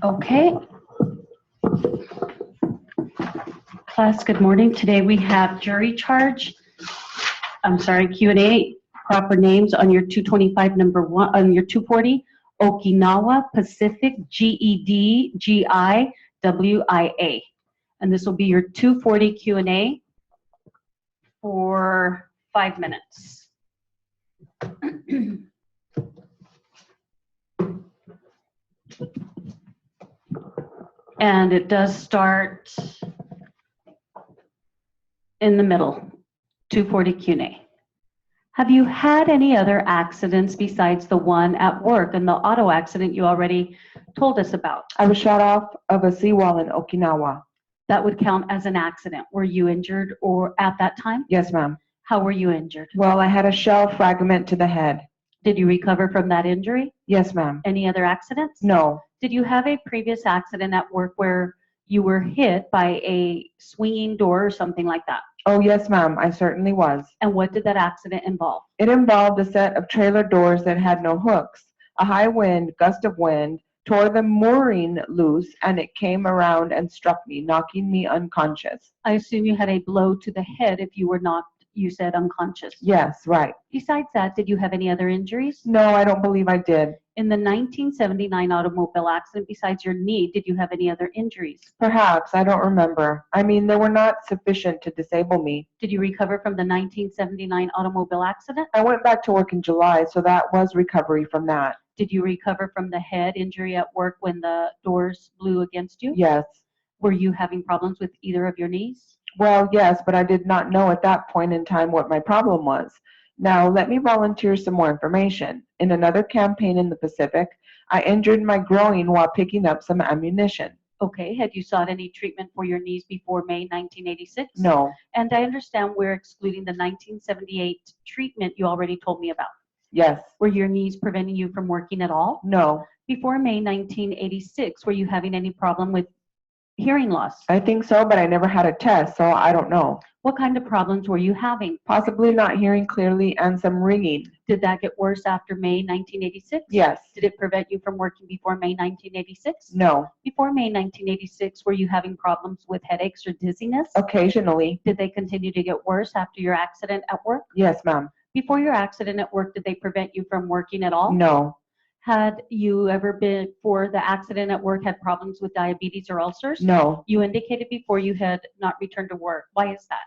Okay. Class, good morning. Today we have jury charge, Q&A, proper names on your 225 number one, on your 240, Okinawa Pacific GED GIWIA. And this will be your 240 Q&A for 5 minutes. And it does start in the middle, 240 Q&A. Have you had any other accidents besides the one at work and the auto accident you already told us about? I was shot off of a seawall in Okinawa. That would count as an accident. Were you injured or at that time? Yes, ma'am. How were you injured? Well, I had a shell fragment to the head. Did you recover from that injury? Yes, ma'am. Any other accidents? No. Did you have a previous accident at work where you were hit by a swinging door or something like that? Oh, yes, ma'am. I certainly was. And what did that accident involve? It involved a set of trailer doors that had no hooks. A high wind, gust of wind, tore the mooring loose, and it came around and struck me, knocking me unconscious. I assume you had a blow to the head if you were not, you said, unconscious. Yes, right. Besides that, did you have any other injuries? No, I don't believe I did. In the 1979 automobile accident, besides your knee, did you have any other injuries? Perhaps. I don't remember. I mean, they were not sufficient to disable me. Did you recover from the 1979 automobile accident? I went back to work in July, so that was recovery from that. Did you recover from the head injury at work when the doors blew against you? Yes. Were you having problems with either of your knees? Well, yes, but I did not know at that point in time what my problem was. Now, let me volunteer some more information. In another campaign in the Pacific, I injured my groin while picking up some ammunition. Okay, had you sought any treatment for your knees before May 1986? No. And I understand we're excluding the 1978 treatment you already told me about. Yes. Were your knees preventing you from working at all? No. Before May 1986, were you having any problem with hearing loss? I think so, but I never had a test, so I don't know. What kind of problems were you having? Possibly not hearing clearly and some ringing. Did that get worse after May 1986? Yes. Did it prevent you from working before May 1986? No. Before May 1986, were you having problems with headaches or dizziness? Occasionally. Did they continue to get worse after your accident at work? Yes, ma'am. Before your accident at work, did they prevent you from working at all? No. Had you ever been, before the accident at work, had problems with diabetes or ulcers? No. You indicated before you had not returned to work. Why is that?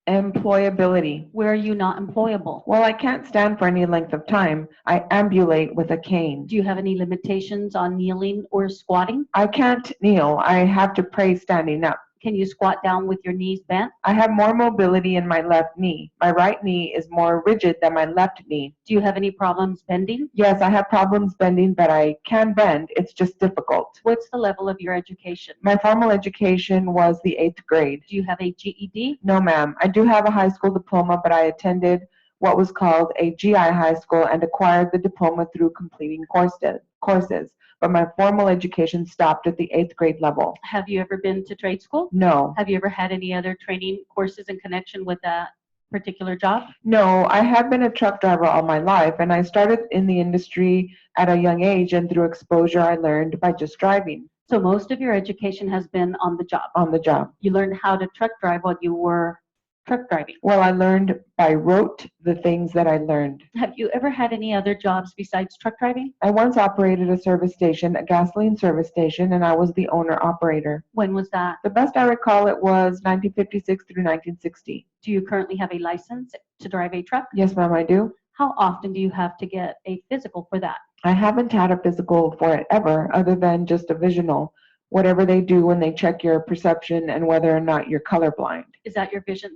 Employability. Where are you not employable? Well, I can't stand for any length of time. I ambulate with a cane. Do you have any limitations on kneeling or squatting? I can't kneel. I have to pray standing up. Can you squat down with your knees bent? I have more mobility in my left knee. My right knee is more rigid than my left knee. Do you have any problems bending? Yes, I have problems bending, but I can bend. It's just difficult. What's the level of your education? My formal education was the 8th grade. Do you have a GED? No, ma'am. I do have a high school diploma, but I attended what was called a GI high school and acquired the diploma through completing courses. But my formal education stopped at the 8th grade level. Have you ever been to trade school? No. Have you ever had any other training courses in connection with that particular job? No, I have been a truck driver all my life, and I started in the industry at a young age, and through exposure I learned by just driving. So most of your education has been on the job. On the job. You learned how to truck drive while you were truck driving. Well, I learned by rote the things that I learned. Have you ever had any other jobs besides truck driving? I once operated a service station, a gasoline service station, and I was the owner-operator. When was that? The best I recall, it was 1956 through 1960. Do you currently have a license to drive a truck? Yes, ma'am, I do. How often do you have to get a physical for that? I haven't had a physical for it ever, other than just a visual. Whatever they do when they check your perception and whether or not you're colorblind. Is that your vision,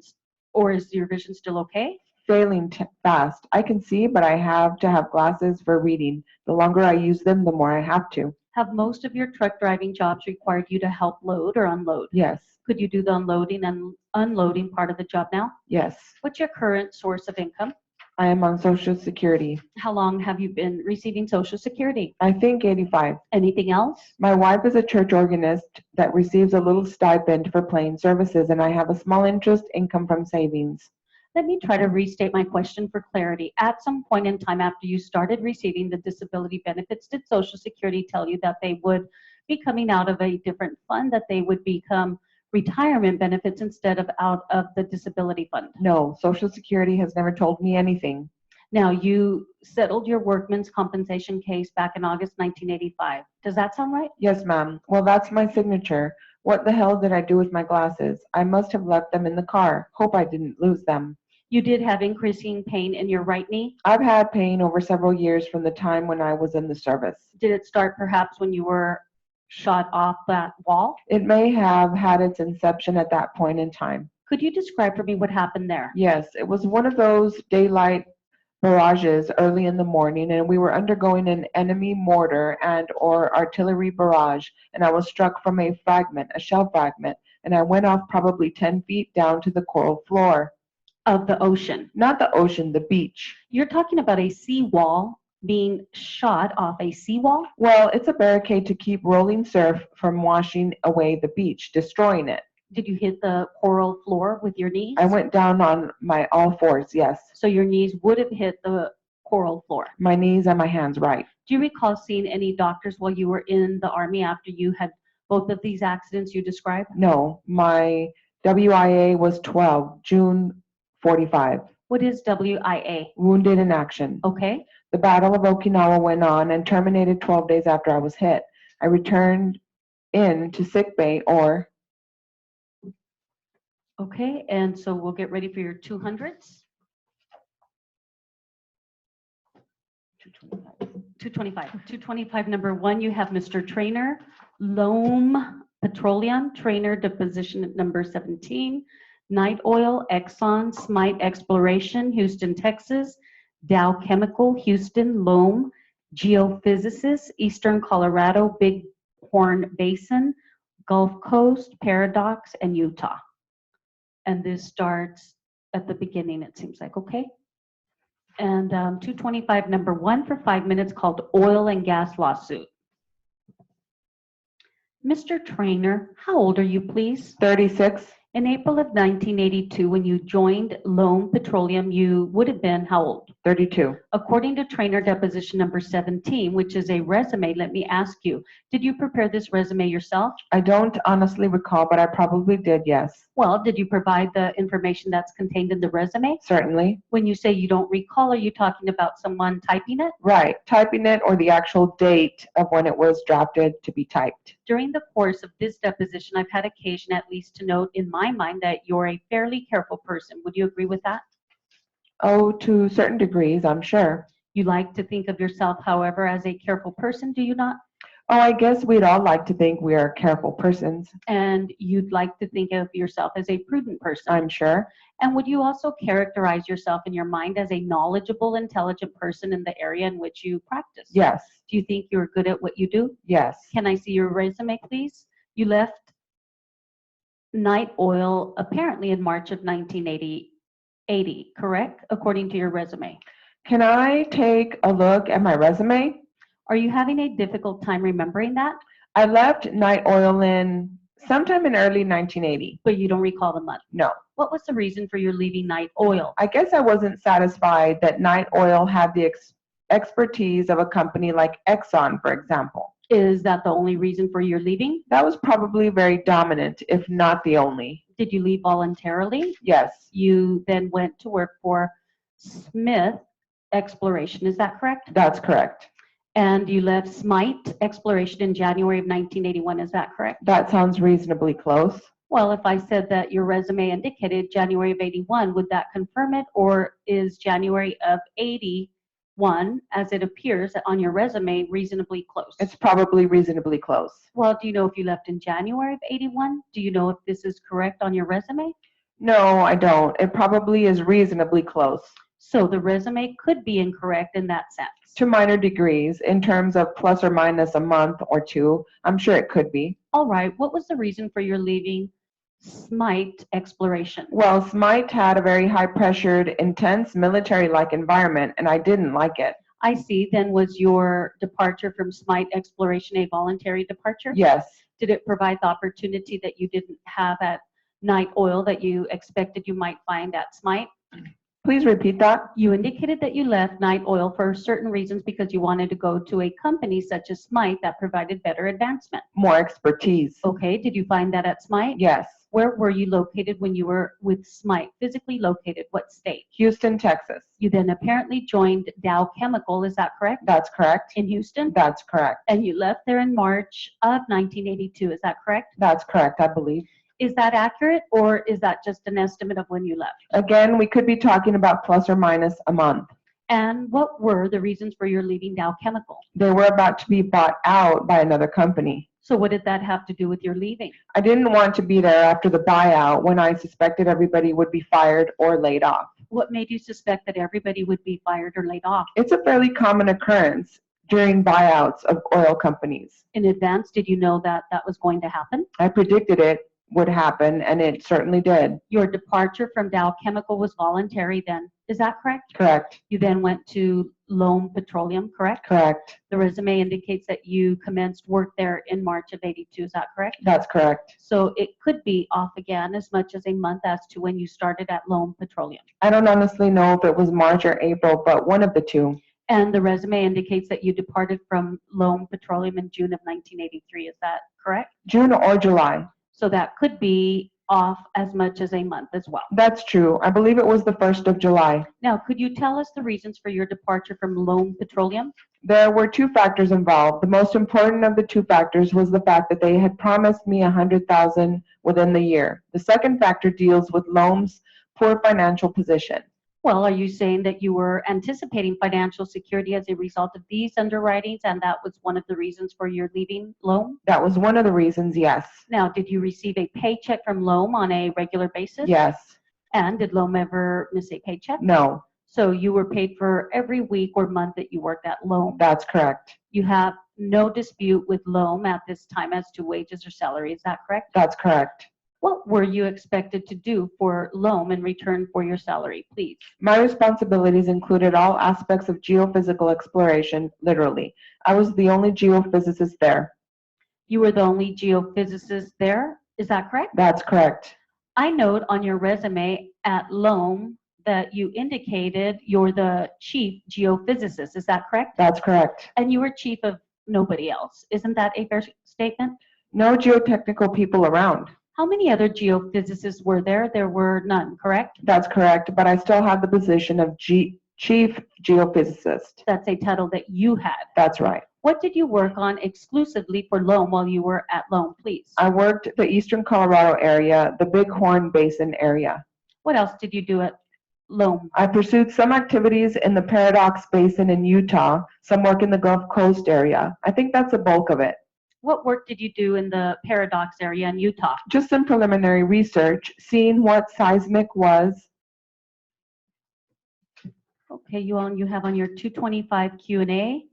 or is your vision still okay? Failing fast. I can see, but I have to have glasses for reading. The longer I use them, the more I have to. Have most of your truck driving jobs required you to help load or unload? Yes. Could you do the unloading and unloading part of the job now? Yes. What's your current source of income? I am on Social Security. How long have you been receiving Social Security? I think 85. Anything else? My wife is a church organist that receives a little stipend for playing services, and I have a small interest income from savings. Let me try to restate my question for clarity. At some point in time after you started receiving the disability benefits, did Social Security tell you that they would be coming out of a different fund, that they would become retirement benefits instead of out of the disability fund? No, Social Security has never told me anything. Now, you settled your workman's compensation case back in August 1985. Does that sound right? Yes, ma'am. Well, that's my signature. What the hell did I do with my glasses? I must have left them in the car. Hope I didn't lose them. You did have increasing pain in your right knee. I've had pain over several years from the time when I was in the service. Did it start perhaps when you were shot off that wall? It may have had its inception at that point in time. Could you describe for me what happened there? Yes, it was one of those daylight barrages early in the morning, and we were undergoing an enemy mortar and or artillery barrage, and I was struck from a shell fragment, and I went off probably 10 feet down to the coral floor. Of the ocean. Not the ocean, the beach. You're talking about a seawall being shot off a seawall? Well, it's a barricade to keep rolling surf from washing away the beach, destroying it. Did you hit the coral floor with your knees? I went down on my all fours, yes. So your knees would have hit the coral floor. My knees and my hands, right. Do you recall seeing any doctors while you were in the Army after you had both of these accidents you described? No, my WIA was 12, June 45. What is WIA? Wounded in action. Okay. The Battle of Okinawa went on and terminated 12 days after I was hit. I returned in to sick bay or... Okay, and so we'll get ready for your 200s. 225. Number 1, you have Mr. Trainer, Loam Petroleum, Trainer Deposition at number 17. Night Oil, Exxon, Smite Exploration, Houston, Texas. Dow Chemical, Houston, Loam. Geophysicists, Eastern Colorado, Bighorn Basin, Gulf Coast, Paradox, and Utah. And this starts at the beginning, it seems like, okay? And 225, number 1 for 5 minutes, called Oil and Gas Lawsuit. Mr. Trainer, how old are you, please? 36. In April of 1982, when you joined Loam Petroleum, you would have been how old? 32. According to Trainer Deposition number 17, which is a resume, let me ask you, did you prepare this resume yourself? I don't honestly recall, but I probably did, yes. Well, did you provide the information that's contained in the resume? Certainly. When you say you don't recall, are you talking about someone typing it? Right, typing it or the actual date of when it was drafted to be typed. During the course of this deposition, I've had occasion at least to note in my mind that you're a fairly careful person. Would you agree with that? Oh, to certain degrees, I'm sure. You like to think of yourself, however, as a careful person, do you not? Oh, I guess we'd all like to think we are careful persons. And you'd like to think of yourself as a prudent person. I'm sure. And would you also characterize yourself in your mind as a knowledgeable, intelligent person in the area in which you practice? Yes. Do you think you're good at what you do? Yes. Can I see your resume, please? You left Night Oil apparently in March of 1980, correct? According to your resume. Can I take a look at my resume? Are you having a difficult time remembering that? I left Night Oil in sometime in early 1980. But you don't recall the month? No. What was the reason for your leaving Night Oil? I guess I wasn't satisfied that Night Oil had the expertise of a company like Exxon, for example. Is that the only reason for your leaving? That was probably very dominant, if not the only. Did you leave voluntarily? Yes. You then went to work for Smith Exploration, is that correct? That's correct. And you left Smite Exploration in January of 1981, is that correct? That sounds reasonably close. Well, if I said that your resume indicated January of 81, would that confirm it? Or is January of 81, as it appears on your resume, reasonably close? It's probably reasonably close. Well, do you know if you left in January of 81? Do you know if this is correct on your resume? No, I don't. It probably is reasonably close. So the resume could be incorrect in that sense. To minor degrees, in terms of plus or minus a month or two, I'm sure it could be. All right, what was the reason for your leaving Smite Exploration? Well, Smite had a very high-pressured, intense military-like environment, and I didn't like it. I see. Then was your departure from Smite Exploration a voluntary departure? Yes. Did it provide the opportunity that you didn't have at Night Oil that you expected you might find at Smite? Please repeat that. You indicated that you left Night Oil for certain reasons because you wanted to go to a company such as Smite that provided better advancement. More expertise. Okay, did you find that at Smite? Yes. Where were you located when you were with Smite? Physically located, what state? Houston, Texas. You then apparently joined Dow Chemical, is that correct? That's correct. In Houston? That's correct. And you left there in March of 1982, is that correct? That's correct, I believe. Is that accurate, or is that just an estimate of when you left? Again, we could be talking about plus or minus a month. And what were the reasons for your leaving Dow Chemical? They were about to be bought out by another company. So what did that have to do with your leaving? I didn't want to be there after the buyout when I suspected everybody would be fired or laid off. What made you suspect that everybody would be fired or laid off? It's a fairly common occurrence during buyouts of oil companies. In advance, did you know that that was going to happen? I predicted it would happen, and it certainly did. Your departure from Dow Chemical was voluntary then, is that correct? Correct. You then went to Loam Petroleum, correct? Correct. The resume indicates that you commenced work there in March of 82, is that correct? That's correct. So it could be off again as much as a month as to when you started at Loam Petroleum. I don't honestly know if it was March or April, but one of the two. And the resume indicates that you departed from Loam Petroleum in June of 1983, is that correct? June or July. So that could be off as much as a month as well. That's true. I believe it was the 1st of July. Now, could you tell us the reasons for your departure from Loam Petroleum? There were two factors involved. The most important of the two factors was the fact that they had promised me $100,000 within the year. The second factor deals with Loam's poor financial position. Well, are you saying that you were anticipating financial security as a result of these underwritings, and that was one of the reasons for your leaving Loam? That was one of the reasons, yes. Now, did you receive a paycheck from Loam on a regular basis? Yes. And did Loam ever miss a paycheck? No. So you were paid for every week or month that you worked at Loam. That's correct. You have no dispute with Loam at this time as to wages or salary, is that correct? That's correct. What were you expected to do for Loam in return for your salary, please? My responsibilities included all aspects of geophysical exploration, literally. I was the only geophysicist there. You were the only geophysicist there, is that correct? That's correct. I note on your resume at Loam that you indicated you're the chief geophysicist, is that correct? That's correct. And you were chief of nobody else. Isn't that a fair statement? No geotechnical people around. How many other geophysicists were there? There were none, correct? That's correct, but I still have the position of chief geophysicist. That's a title that you had. That's right. What did you work on exclusively for Loam while you were at Loam, please? I worked the eastern Colorado area, the Bighorn Basin area. What else did you do at Loam? I pursued some activities in the Paradox Basin in Utah, some work in the Gulf Coast area. I think that's the bulk of it. What work did you do in the Paradox area in Utah? Just some preliminary research, seeing what seismic was. Okay, you have on your 225 Q&A,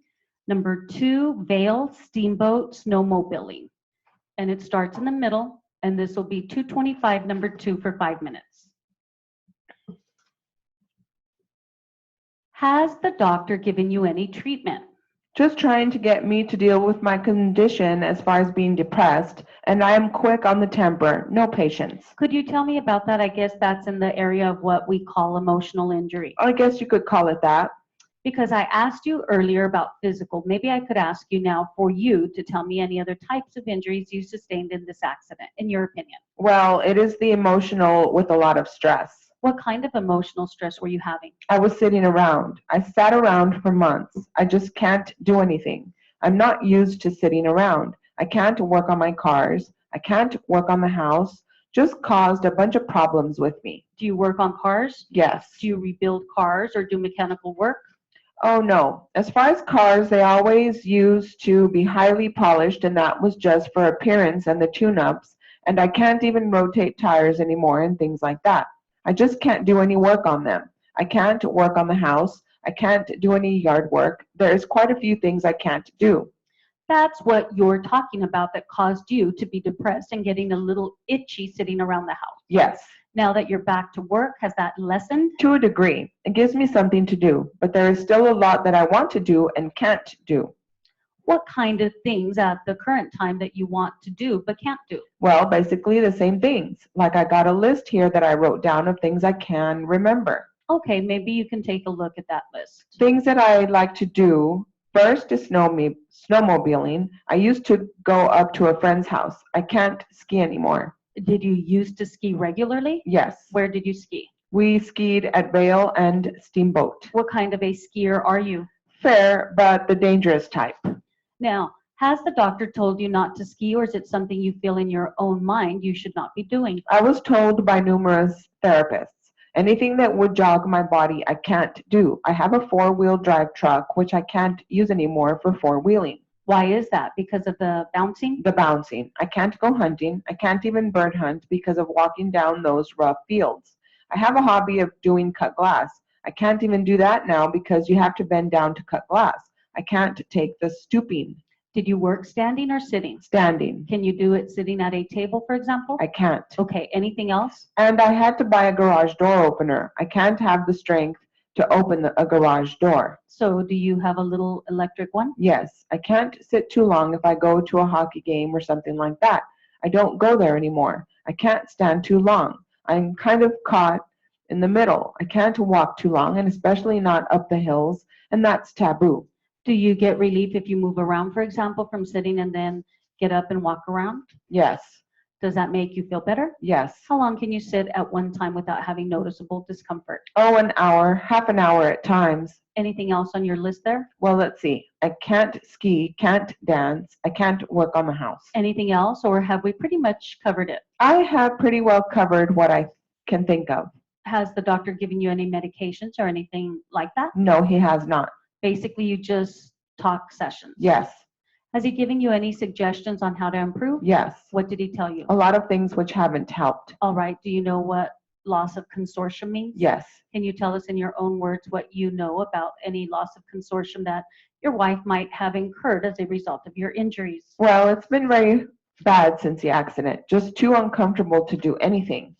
number 2, Vail Steamboat Snowmobiling. And it starts in the middle, and this will be 225 number 2 for 5 minutes. Has the doctor given you any treatment? Just trying to get me to deal with my condition as far as being depressed, and I am quick on the temper, no patience. Could you tell me about that? I guess that's in the area of what we call emotional injury. I guess you could call it that. Because I asked you earlier about physical, maybe I could ask you now for you to tell me any other types of injuries you sustained in this accident, in your opinion. Well, it is the emotional with a lot of stress. What kind of emotional stress were you having? I was sitting around. I sat around for months. I just can't do anything. I'm not used to sitting around. I can't work on my cars. I can't work on the house. Just caused a bunch of problems with me. Do you work on cars? Yes. Do you rebuild cars or do mechanical work? Oh no. As far as cars, they always used to be highly polished, and that was just for appearance and the tune-ups. And I can't even rotate tires anymore and things like that. I just can't do any work on them. I can't work on the house. I can't do any yard work. There's quite a few things I can't do. That's what you're talking about that caused you to be depressed and getting a little itchy sitting around the house. Yes. Now that you're back to work, has that lessened? To a degree. It gives me something to do, but there is still a lot that I want to do and can't do. What kind of things at the current time that you want to do but can't do? Well, basically the same things. Like I got a list here that I wrote down of things I can remember. Okay, maybe you can take a look at that list. Things that I like to do. First is snowmobiling. I used to go up to a friend's house. I can't ski anymore. Did you used to ski regularly? Yes. Where did you ski? We skied at Vail and Steamboat. What kind of a skier are you? Fair, but the dangerous type. Now, has the doctor told you not to ski, or is it something you feel in your own mind you should not be doing? I was told by numerous therapists, anything that would jog my body, I can't do. I have a four-wheel drive truck, which I can't use anymore for four-wheeling. Why is that? Because of the bouncing? The bouncing. I can't go hunting. I can't even bird hunt because of walking down those rough fields. I have a hobby of doing cut glass. I can't even do that now because you have to bend down to cut glass. I can't take the stooping. Did you work standing or sitting? Standing. Can you do it sitting at a table, for example? I can't. Okay, anything else? And I had to buy a garage door opener. I can't have the strength to open a garage door. So do you have a little electric one? Yes, I can't sit too long if I go to a hockey game or something like that. I don't go there anymore. I can't stand too long. I'm kind of caught in the middle. I can't walk too long, and especially not up the hills, and that's taboo. Do you get relief if you move around, for example, from sitting and then get up and walk around? Yes, Does that make you feel better? yes. How long can you sit at one time without having noticeable discomfort? Oh, an hour, half an hour at times. Anything else on your list there? Well, let's see. I can't ski, can't dance, I can't work on the house. Anything else, or have we pretty much covered it? I have pretty well covered what I can think of. Has the doctor given you any medications or anything like that? No, he has not. Basically, you just talk sessions. Yes, Has he given you any suggestions on how to improve? yes. What did he tell you? A lot of things which haven't helped. All right, do you know what loss of consortium means? Yes. Can you tell us in your own words what you know about any loss of consortium that your wife might have incurred as a result of your injuries? Well, it's been very bad since the accident. Just too uncomfortable to do anything.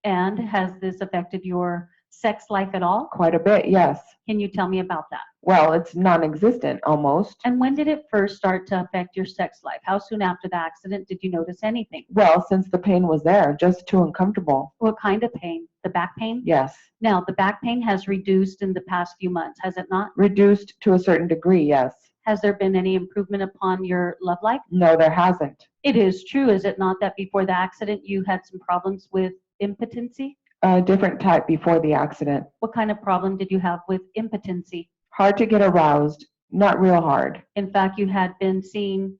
And has this affected your sex life at all? Quite a bit, yes. Can you tell me about that? Well, it's non-existent almost. And when did it first start to affect your sex life? How soon after the accident did you notice anything? Well, since the pain was there, just too uncomfortable. What kind of pain? The back pain? Yes. Now, the back pain has reduced in the past few months, has it not? Reduced to a certain degree, yes. Has there been any improvement upon your love life? No, there hasn't. It is true, is it not, that before the accident you had some problems with impotency? A different type before the accident. What kind of problem did you have with impotency? Hard to get aroused. Not real hard. In fact, you had been seen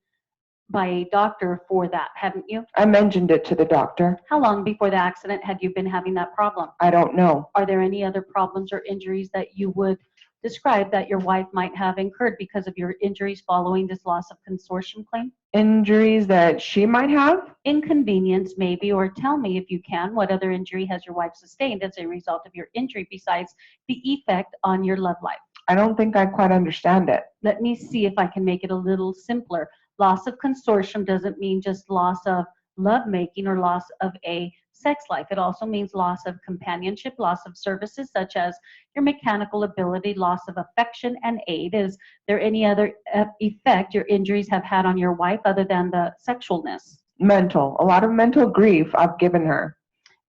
by a doctor for that, hadn't you? I mentioned it to the doctor. How long before the accident had you been having that problem? I don't know. Are there any other problems or injuries that you would describe that your wife might have incurred because of your injuries following this loss of consortium claim? Injuries that she might have? Inconvenience, maybe, or tell me if you can, what other injury has your wife sustained as a result of your injury besides the effect on your love life? I don't think I quite understand it. Let me see if I can make it a little simpler. Loss of consortium doesn't mean just loss of lovemaking or loss of a sex life. It also means loss of companionship, loss of services such as your mechanical ability, loss of affection and aid. Is there any other effect your injuries have had on your wife other than the sexualness? Mental. A lot of mental grief I've given her.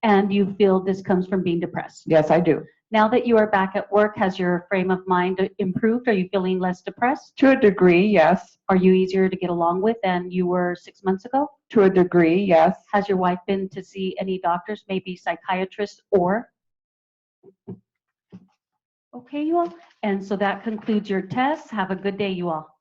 And you feel this comes from being depressed. Yes, I do. Now that you are back at work, has your frame of mind improved? Are you feeling less depressed? To a degree, yes. Are you easier to get along with than you were 6 months ago? To a degree, yes. Has your wife been to see any doctors, maybe psychiatrists or? Okay, you all. And so that concludes your test. Have a good day, you all.